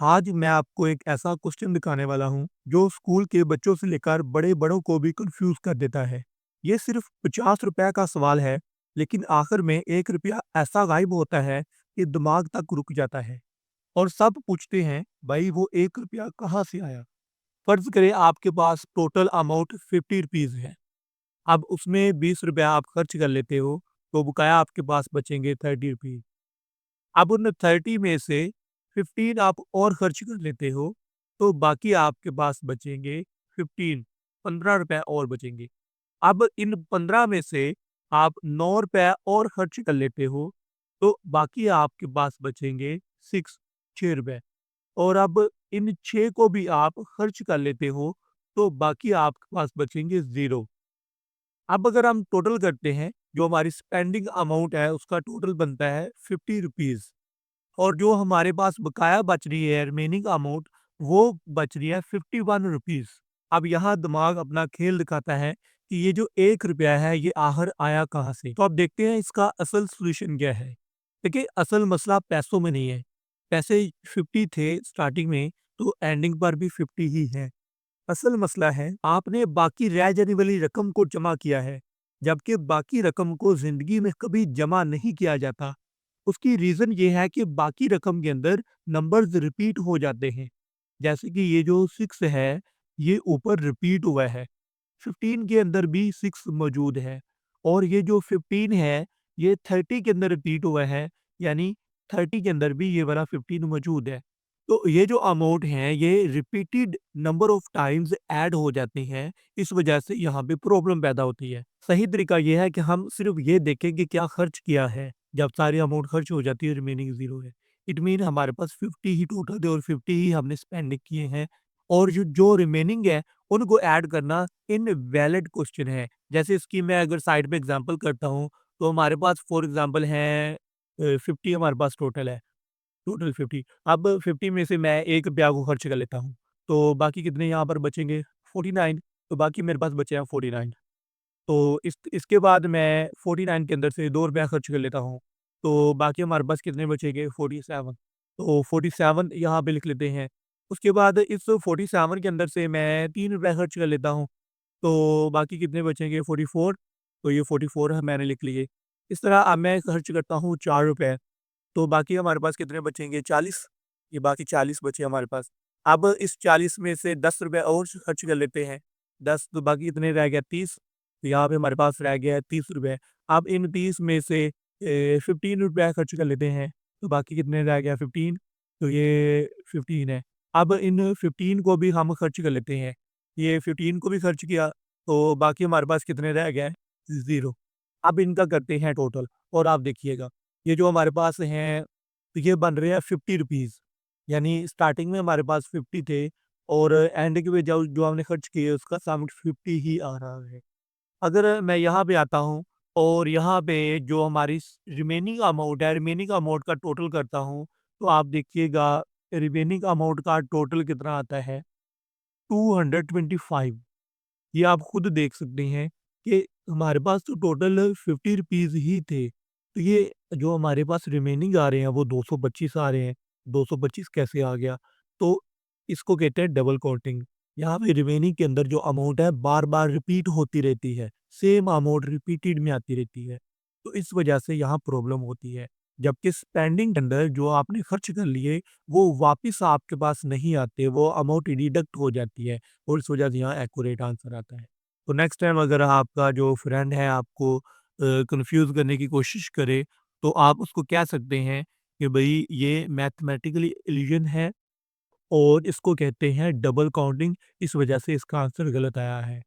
आज मैं आपको एक ऐसा क्वेश्चन दिखाने वाला हूँ, जो स्कूल के बच्चों से लेकर बड़े-बड़ों को भी कन्फ्यूज़ कर देता है। ये सिर्फ़ ₹50 का सवाल है, लेकिन आखिर में ₹1 ऐसा गायब होता है कि दिमाग तक रुक जाता है और सब पूछते हैं, "भाई वो ₹1 कहाँ से आया?" फ़र्ज़ करें आपके पास टोटल अमाउंट ₹50 है। अब उसमें ₹20 आप खर्च कर लेते हो, तो बकाया आपके पास बचेंगे ₹30। अब उन 30 में से 15 आप और खर्च कर लेते हो, तो बाकी आपके पास बचेंगे 15 ₹15 और बचेंगे। अब इन 15 में से आप ₹9 और खर्च कर लेते हो, तो बाकी आपके पास बचेंगे 6 और अब इन 6 को भी आप खर्च कर लेते हो, तो बाकी आपके पास बचेंगे 0। अब अगर हम टोटल करते हैं, जो हमारी स्पेंडिंग अमाउंट है, उसका टोटल बनता है ₹50 और जो हमारे पास बकाया बच रही है रिमेनिंग अमाउंट वो बच रही है ₹51। अब यहाँ दिमाग अपना खेल दिखाता है कि ये जो ₹1 है ये आखिर आया कहाँ से? तो अब देखते हैं इसका असल सॉल्यूशन क्या है। देखिए असल मसला पैसों में नहीं है। पैसे 50 थे स्टार्टिंग में तो एंडिंग पर भी 50 ही है। असल मसला है आपने बाकी रह जाने वाली रकम को जमा किया है, जबकि बाकी रकम को ज़िंदगी में कभी जमा नहीं किया जाता। उसकी रीज़न ये है कि बाकी रकम के अंदर नंबर्स रिपीट हो जाते हैं। जैसे कि ये जो 6 है, ये ऊपर रिपीट हुआ है। 15 के अंदर भी 6 मौजूद है और ये जो 15 है, ये 30 के अंदर रिपीट हुआ है, यानी 30 के अंदर भी ये वाला 15 मौजूद है। तो ये जो अमाउंट है, ये repeated number of times add हो जाते हैं, इस वजह से यहाँ पे प्रॉब्लम पैदा होती है। सही तरीका ये है कि हम सिर्फ़ ये देखें कि क्या खर्च किया है, जब सारी अमाउंट खर्च हो जाती है, रिमेनिंग 0 है। इट मीन हमारे पास 50 ही टोटल थे और 50 ही हमने स्पेंड किए हैं और जो जो रिमेनिंग है, उनको ऐड करना इनवैलिड क्वेश्चन है। जैसे इसकी मैं अगर साइड पे एग्ज़ाम्पल करता हूँ, तो हमारे पास फॉर एग्ज़ाम्पल है 50 हमारे पास टोटल है, टोटल 50। अब 50 में से मैं ₹1 को खर्च कर लेता हूँ, तो बाकी कितने यहाँ पर बचेंगे 49 तो बाकी मेरे पास बचे हैं 49। तो इसके बाद मैं 49 के अंदर से ₹2 खर्च कर लेता हूँ, तो बाकी हमारे पास कितने बचेंगे 47 तो 47 यहाँ पे लिख लेते हैं। उसके बाद इस 47 के अंदर से मैं ₹3 खर्च कर लेता हूँ, तो बाकी कितने बचेंगे 44 तो ये 44 मैंने लिख लिए। इस तरह अब मैं खर्च करता हूँ ₹4 तो बाकी हमारे पास कितने बचेंगे 40 ये बाकी 40 बचे हमारे पास। अब इस 40 में से ₹10 और खर्च कर लेते हैं। 10 तो बाकी कितने रह गया 30 तो यहाँ पे हमारे पास रह गया है ₹30 अब इन 30 में से ₹15 खर्च कर लेते हैं, तो बाकी कितने रह गया 15 तो ये 15 है। अब इन 15 को भी हम खर्च कर लेते हैं। ये 15 को भी खर्च किया, तो बाकी हमारे पास कितने रह गए 0 अब इनका करते हैं टोटल और आप देखिएगा, ये जो हमारे पास हैं, तो ये बन रहे हैं ₹50 यानी स्टार्टिंग में हमारे पास 50 थे और एंड के में जो जो हमने खर्च किए उसका सम 50 ही आ रहा है। अगर मैं यहाँ पे आता हूँ और यहाँ पे जो हमारी रिमेनिंग अमाउंट है, रिमेनिंग अमाउंट का टोटल करता हूँ, तो आप देखिएगा रिमेनिंग अमाउंट का टोटल कितना आता है 225 ये आप खुद देख सकते हैं कि हमारे पास तो टोटल 50 रुपीज़ ही थे। तो ये जो हमारे पास रिमेनिंग आ रहे हैं वो 225 आ रहे हैं। 225 कैसे आ गया? तो इसको कहते हैं डबल काउंटिंग। यहाँ पे रिमेनिंग के अंदर जो अमाउंट है बार-बार रिपीट होती रहती है। सेम अमाउंट रिपीटेड में आती रहती है। तो इस वजह से यहाँ प्रॉब्लम होती है। जबकि स्पेंडिंग के अंदर जो आपने खर्च कर लिए वो वापिस आपके पास नहीं आते, वो अमाउंट डिडक्ट हो जाती है और इस वजह से यहाँ एक्यूरेट आंसर आता है। तो नेक्स्ट टाइम अगर आपका जो फ्रेंड है आपको कन्फ्यूज़ करने की कोशिश करे, तो आप उसको कह सकते हैं कि भई ये मैथमेटिकली इल्यूज़न है और इसको कहते हैं डबल काउंटिंग, इस वजह से इसका आंसर गलत आया है।